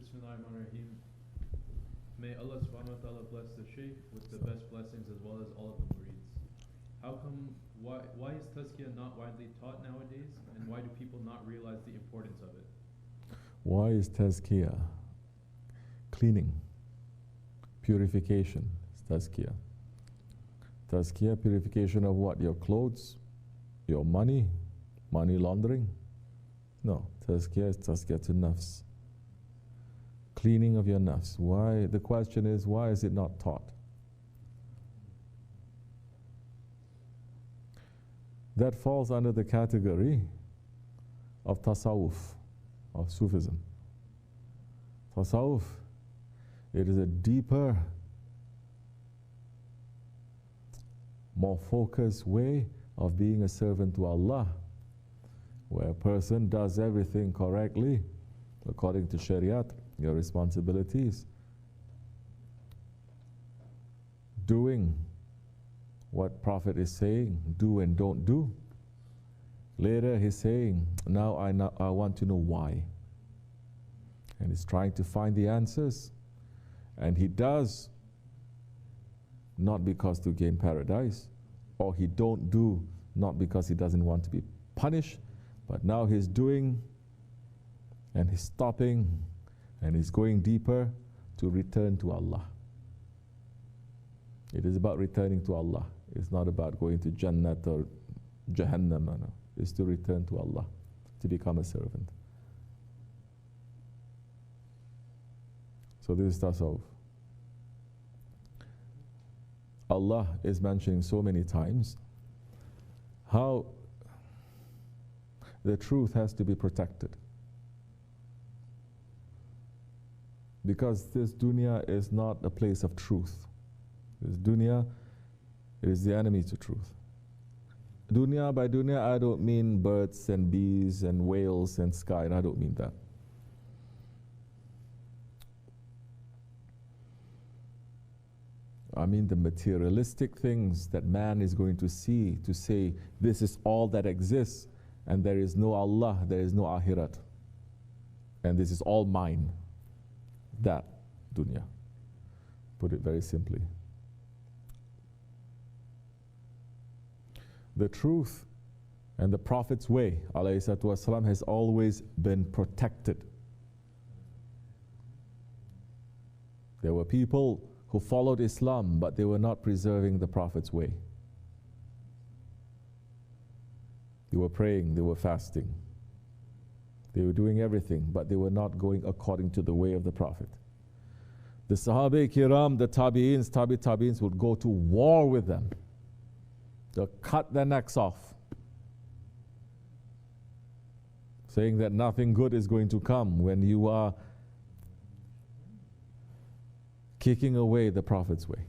Bismillahirrahmanirrahim. May Allah subhanahu wa ta'ala bless the Shaykh with the best blessings as well as all of the murids. Why is tazkiyah not widely taught nowadays, and why do people not realize the importance of it? Why is tazkiyah? Cleaning, purification is tazkiyah. Tazkiyah, purification of what? Your clothes, your money laundering? No, tazkiyah is tazkiyah to nafs. Cleaning of your nafs. Why? The question is, why is it not taught? That falls under the category of tasawwuf, of Sufism. Tasawwuf, it is a deeper, more focused way of being a servant to Allah, where a person does everything correctly according to Shariat, your responsibilities, doing what Prophet is saying, do and don't do. Later he's saying, now I want to know why. And he's trying to find the answers. And he does, not because to gain paradise, or he don't do, not because he doesn't want to be punished, but now he's doing, and he's stopping, and he's going deeper to return to Allah. It is about returning to Allah. It's not about going to Jannat or Jahannam. No. It's to return to Allah, to become a servant. So this is tasawwuf. Allah is mentioning so many times how the truth has to be protected. Because this dunya is not a place of truth. This dunya is the enemy to truth. Dunya, by dunya, I don't mean birds and bees and whales and sky. I don't mean that. I mean the materialistic things that man is going to see, to say, this is all that exists, and there is no Allah, there is no Akhirat, and this is all mine. That dunya. Put it very simply. The truth and the Prophet's way, alayhi salatu wasalam, has always been protected. There were people who followed Islam, but they were not preserving the Prophet's way. They were praying, they were fasting. They were doing everything, but they were not going according to the way of the Prophet. The Sahaba Kiram, the Tabi'ins, Tabi'ins would go to war with them. They'll cut their necks off, saying that nothing good is going to come when you are kicking away the Prophet's way.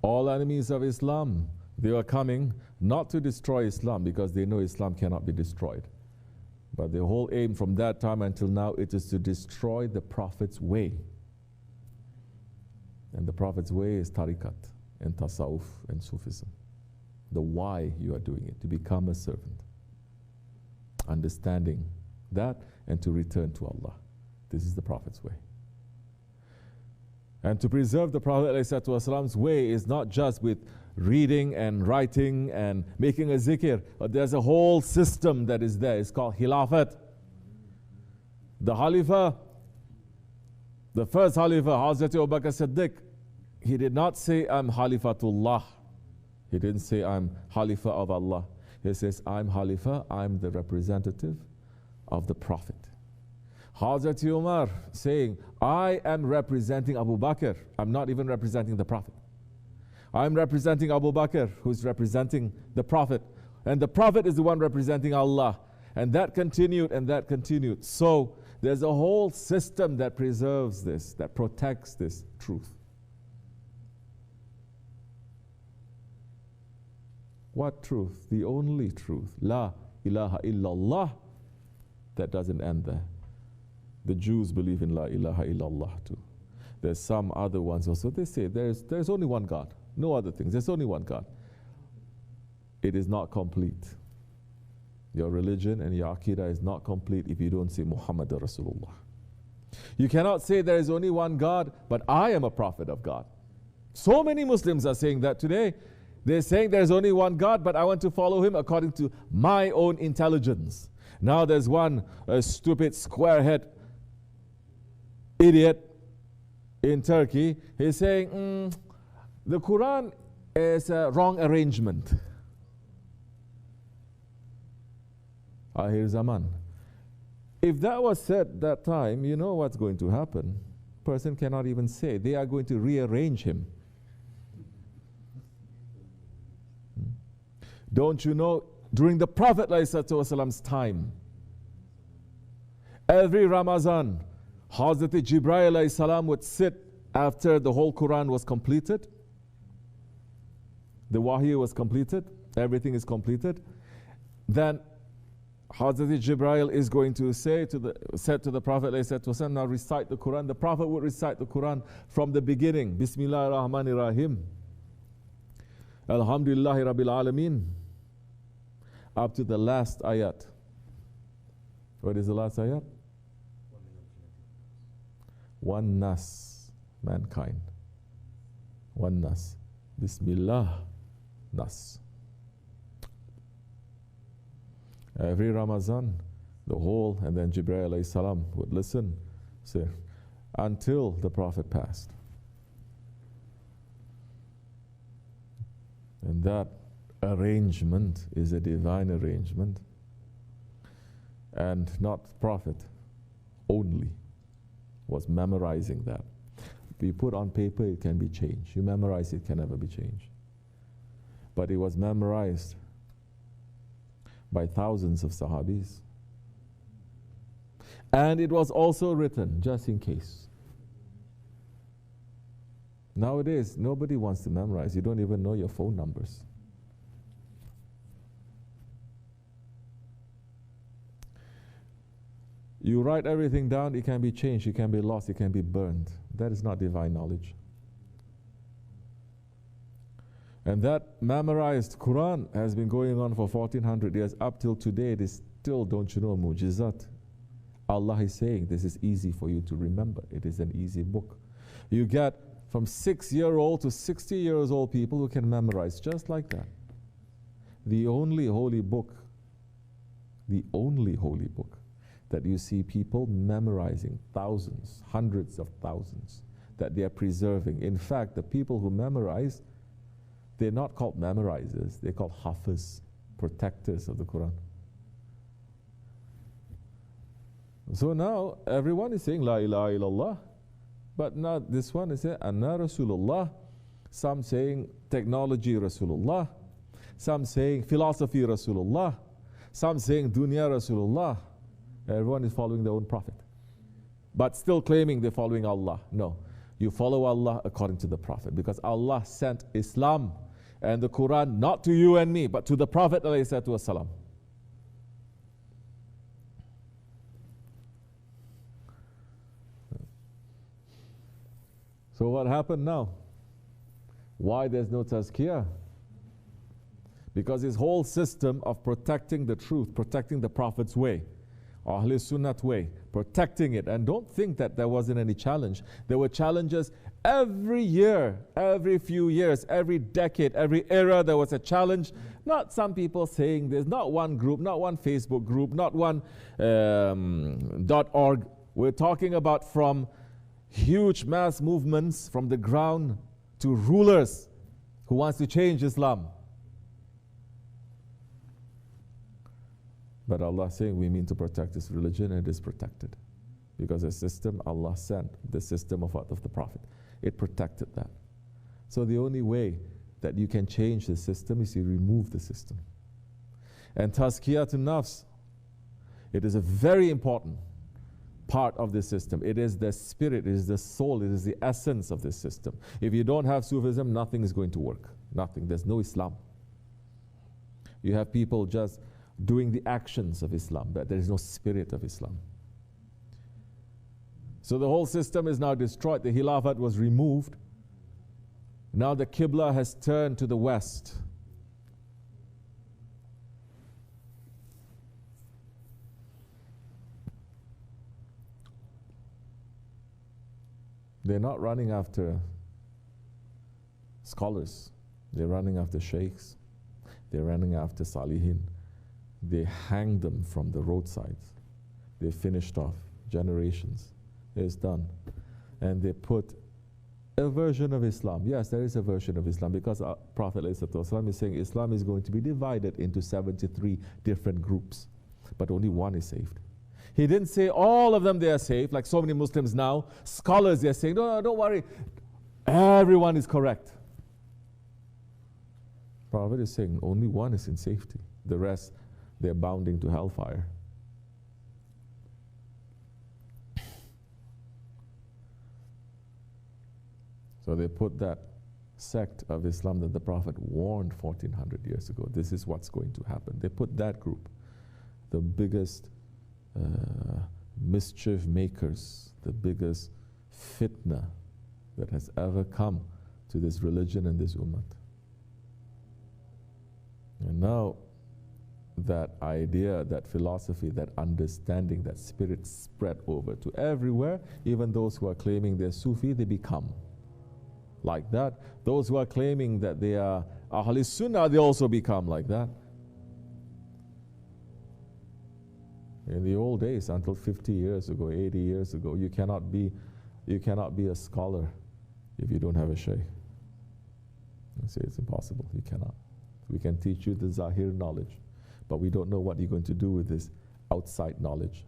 All enemies of Islam, they were coming not to destroy Islam, because they know Islam cannot be destroyed. But the whole aim from that time until now, it is to destroy the Prophet's way. And the Prophet's way is tariqat and tasawwuf and Sufism. The why you are doing it, to become a servant. Understanding that and to return to Allah. This is the Prophet's way. And to preserve the Prophet ﷺ's way is not just with reading and writing and making a zikr, but there's a whole system that is there. It's called Khilafat. The Khalifa, the first Khalifa, Hazrat Abu Bakr Siddiq, he did not say, I'm Khalifatullah. He didn't say, I'm Khalifa of Allah. He says, I'm Khalifa, I'm the representative of the Prophet. Hazrat Umar saying, I am representing Abu Bakr. I'm not even representing the Prophet. I'm representing Abu Bakr, who's representing the Prophet. And the Prophet is the one representing Allah. And that continued and that continued. So there's a whole system that preserves this, that protects this truth. What truth? The only truth. La ilaha illallah. That doesn't end there. The Jews believe in La ilaha illallah too. There's some other ones also. They say there's only one God. No other things. There's only one God. It is not complete. Your religion and your Aqidah is not complete if you don't say Muhammad Rasulullah. You cannot say there is only one God, but I am a prophet of God. So many Muslims are saying that today. They're saying there's only one God, but I want to follow him according to my own intelligence. Now there's one stupid squarehead idiot in Turkey. He's saying the Quran is a wrong arrangement. Ahir Zaman. If that was said that time, you know what's going to happen. Person cannot even say. They are going to rearrange him. Don't you know, during the Prophet ﷺ's time, every Ramazan, Hazrat Jibreel ﷺ would sit after the whole Quran was completed. The Wahy was completed. Everything is completed. Then Hazrat Jibreel is going to said to the Prophet ﷺ, now recite the Quran. The Prophet would recite the Quran from the beginning. Bismillah ar-Rahman ar-Rahim. Alhamdulillahi Rabbil Alameen. Up to the last ayat. What is the last ayat? One nas, mankind. One nas. Bismillah, nas. Every Ramazan, the whole, and then Jibreel alayhi salam would listen, say, until the Prophet passed. And that arrangement is a divine arrangement, and not Prophet only was memorizing that. If you put on paper, it can be changed. You memorize, it can never be changed. But it was memorized by thousands of Sahabis. And it was also written just in case. Nowadays, nobody wants to memorize. You don't even know your phone numbers. You write everything down, it can be changed, it can be lost, it can be burned. That is not divine knowledge. And that memorized Quran has been going on for 1400 years. Up till today, it is still, don't you know, mujizat. Allah is saying, this is easy for you to remember. It is an easy book. You get from 6-year-old to 60 years old people who can memorize just like that. The only holy book that you see people memorizing, thousands, hundreds of thousands, that they are preserving. In fact, the people who memorize, they're not called memorizers, they're called hafiz, protectors of the Quran. So now everyone is saying La ilaha illallah, but now this one is saying Anna Rasulullah, some saying technology Rasulullah, some saying philosophy Rasulullah, some saying dunya Rasulullah. Everyone is following their own prophet, but still claiming they're following Allah. No, you follow Allah according to the prophet, because Allah sent Islam and the Quran not to you and me, but to the Prophet ﷺ. So what happened now? Why there's no tazkiyah? Because his whole system of protecting the truth, protecting the Prophet's way, Ahl Sunnat way, protecting it. And don't think that there wasn't any challenge. There were challenges every year, every few years, every decade, every era. There was a challenge. Not some people saying there's not one group, not one Facebook group, not one .org. We're talking about from huge mass movements from the ground to rulers who wants to change Islam. But Allah is saying we mean to protect this religion, and it is protected. Because the system Allah sent, the system of the Prophet, it protected that. So the only way that you can change the system is you remove the system. And tazkiyat nafs, it is a very important part of this system. It is the spirit, it is the soul, it is the essence of this system. If you don't have Sufism, nothing is going to work. Nothing. There's no Islam. You have people just doing the actions of Islam, but there is no spirit of Islam. So the whole system is now destroyed. The Khilafat was removed. Now the Qibla has turned to the west. They're not running after scholars. They're running after sheikhs. They're running after salihin. They hang them from the roadsides. They finished off generations. It's done. And they put a version of Islam. Yes, there is a version of Islam, because our Prophet ﷺ is saying Islam is going to be divided into 73 different groups, but only one is saved. He didn't say all of them they are saved, like so many Muslims now. Scholars, they are saying, no, don't worry. Everyone is correct. Prophet is saying only one is in safety. The rest, they're bounding to hellfire. So they put that sect of Islam that the Prophet warned 1400 years ago. This is what's going to happen. They put that group, the biggest mischief makers, the biggest fitna that has ever come to this religion and this ummah. And now that idea, that philosophy, that understanding, that spirit spread over to everywhere. Even those who are claiming they're Sufi, they become like that. Those who are claiming that they are Ahl Sunnah, they also become like that. In the old days, until 50 years ago, 80 years ago, you cannot be a scholar if you don't have a shaykh. I say it's impossible. You cannot. We can teach you the Zahir knowledge, but we don't know what you're going to do with this outside knowledge.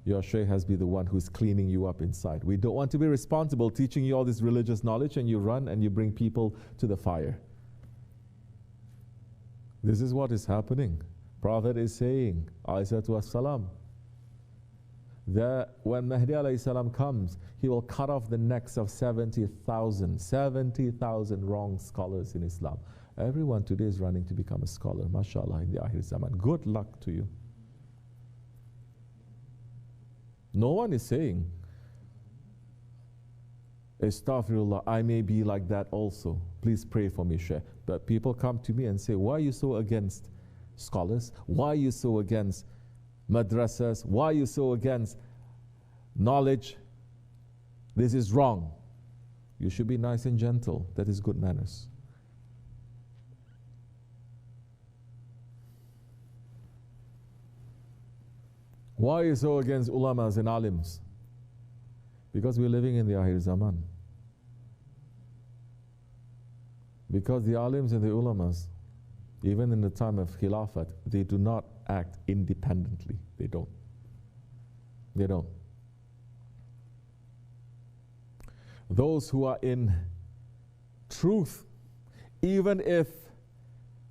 Your shaykh has to be the one who's cleaning you up inside. We don't want to be responsible teaching you all this religious knowledge and you run and you bring people to the fire. This is what is happening. Prophet is saying, ﷺ, that when Mahdi ﷺ comes, he will cut off the necks of 70,000 wrong scholars in Islam. Everyone today is running to become a scholar, mashallah, in the Ahir Zaman. Good luck to you. No one is saying, Astaghfirullah, I may be like that also. Please pray for me, Shaykh. But people come to me and say, why are you so against scholars? Why are you so against madrasas? Why are you so against knowledge? This is wrong. You should be nice and gentle. That is good manners. Why are you so against ulamas and alims? Because we're living in the Ahir Zaman. Because the alims and the ulamas, even in the time of Khilafat, they do not act independently. They don't. They don't. Those who are in truth, even if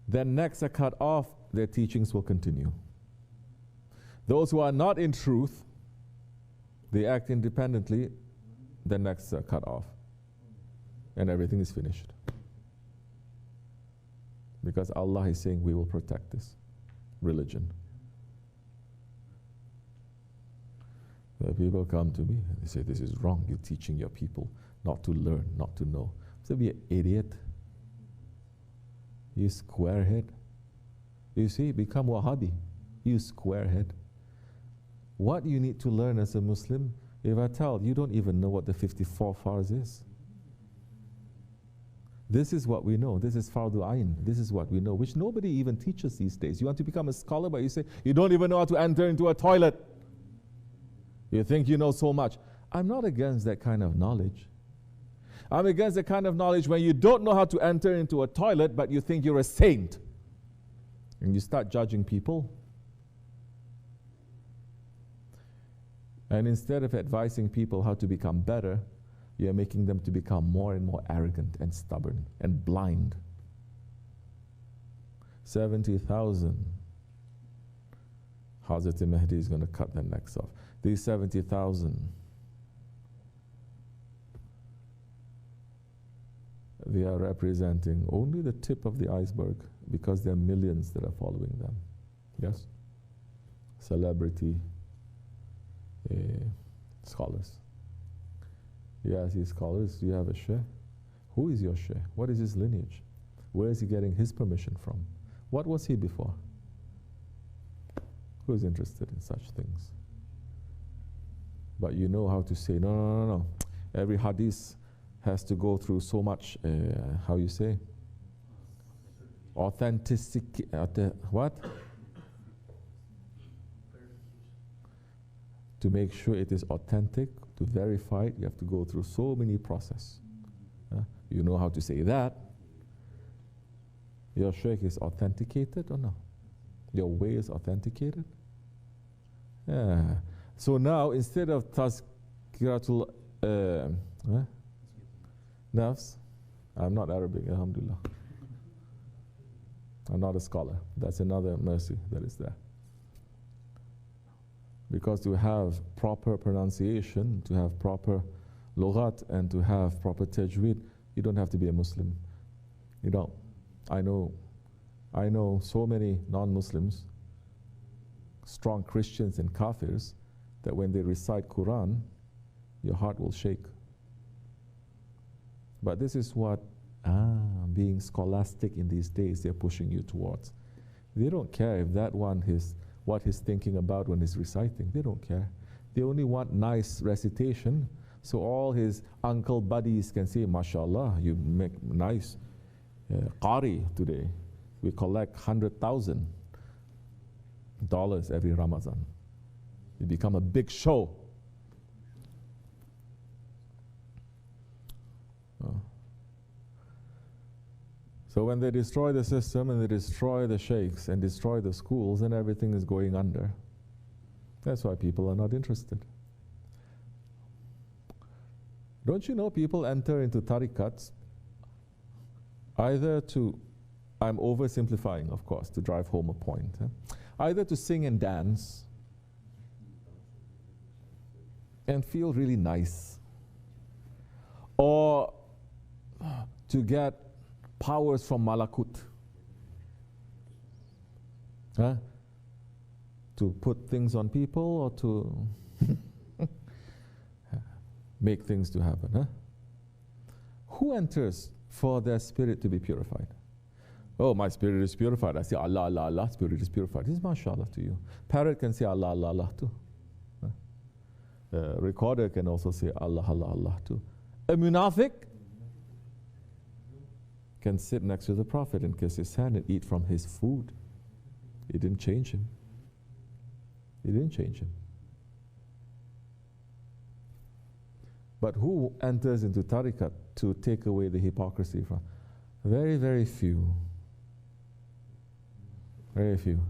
their necks are cut off, their teachings will continue. Those who are not in truth, they act independently, their necks are cut off, and everything is finished. Because Allah is saying, we will protect this religion. The people come to me and they say, this is wrong. You're teaching your people not to learn, not to know. So be an idiot. You squarehead. You see, become Wahhabi. You squarehead. What you need to learn as a Muslim, if I tell you don't even know what the 54 farz is. This is what we know. This is fardu ayn. This is what we know, which nobody even teaches these days. You want to become a scholar, but you say, you don't even know how to enter into a toilet. You think you know so much. I'm not against that kind of knowledge. I'm against the kind of knowledge when you don't know how to enter into a toilet, but you think you're a saint. And you start judging people. And instead of advising people how to become better, you're making them to become more and more arrogant and stubborn and blind. 70,000. Hazrat Mahdi is going to cut their necks off. These 70,000, they are representing only the tip of the iceberg, because there are millions that are following them. Yes? Celebrity scholars. You ask these scholars, do you have a shaykh? Who is your shaykh? What is his lineage? Where is he getting his permission from? What was he before? Who is interested in such things? But you know how to say, no. Every hadith has to go through so much, how you say? Authenticity, what? To make sure it is authentic, to verify it, you have to go through so many processes. You know how to say that. Your shaykh is authenticated or no? Your way is authenticated? Yeah. So now, instead of tazkiratul nafs, I'm not Arabic, alhamdulillah. I'm not a scholar. That's another mercy that is there. Because to have proper pronunciation, to have proper lughat, and to have proper tajweed, you don't have to be a Muslim. You don't. I know so many non-Muslims, strong Christians and Kafirs, that when they recite Quran, your heart will shake. But this is what being scholastic in these days they're pushing you towards. They don't care if that one is what he's thinking about when he's reciting. They don't care. They only want nice recitation, so all his uncle buddies can say, mashallah, you make nice qari today. We collect $100,000 every Ramadan. You become a big show. So when they destroy the system and they destroy the sheikhs and destroy the schools, and everything is going under. That's why people are not interested. Don't you know people enter into tariqats either to, I'm oversimplifying of course to drive home a point, either to sing and dance and feel really nice, or to get powers from Malakut, to put things on people, or to make things to happen. Who enters for their spirit to be purified? Oh, my spirit is purified. I say Allah, Allah, Allah, spirit is purified. This is mashallah to you. Parrot can say Allah, Allah, Allah too. Recorder can also say Allah, Allah, Allah too. A munafiq can sit next to the Prophet and kiss his hand and eat from his food. It didn't change him. It didn't change him. But who enters into tariqat to take away the hypocrisy from? Very, very few. Very few.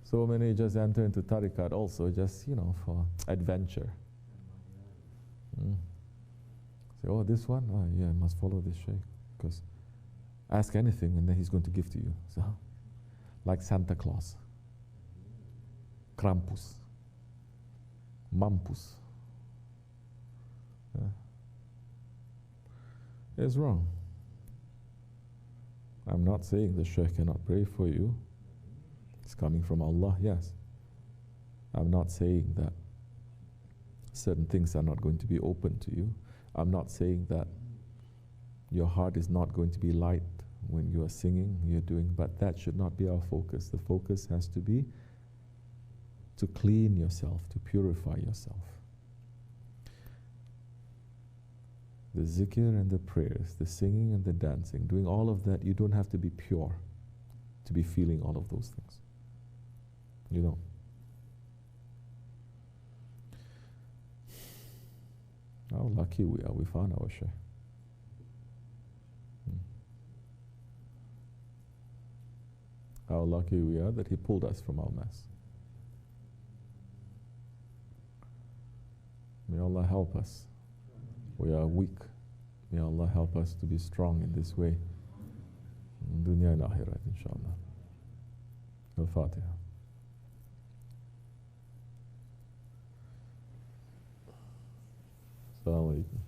So many just enter into tariqat also just, for adventure. Say, oh, this one? Oh, yeah, I must follow this shaykh. Because ask anything and then he's going to give to you. So, like Santa Claus, Krampus, Mampus. It's wrong. I'm not saying the shaykh cannot pray for you. It's coming from Allah, yes. I'm not saying that certain things are not going to be open to you. I'm not saying that your heart is not going to be light when you are singing, you're doing, but that should not be our focus. The focus has to be to clean yourself, to purify yourself. The zikr and the prayers, the singing and the dancing, doing all of that, you don't have to be pure to be feeling all of those things. You don't. How lucky we are, we found our shaykh. How lucky we are that he pulled us from our mess. May Allah help us. We are weak. May Allah help us to be strong in this way. In dunya and akhirat, inshallah. Al-Fatiha. Assalamu alaikum.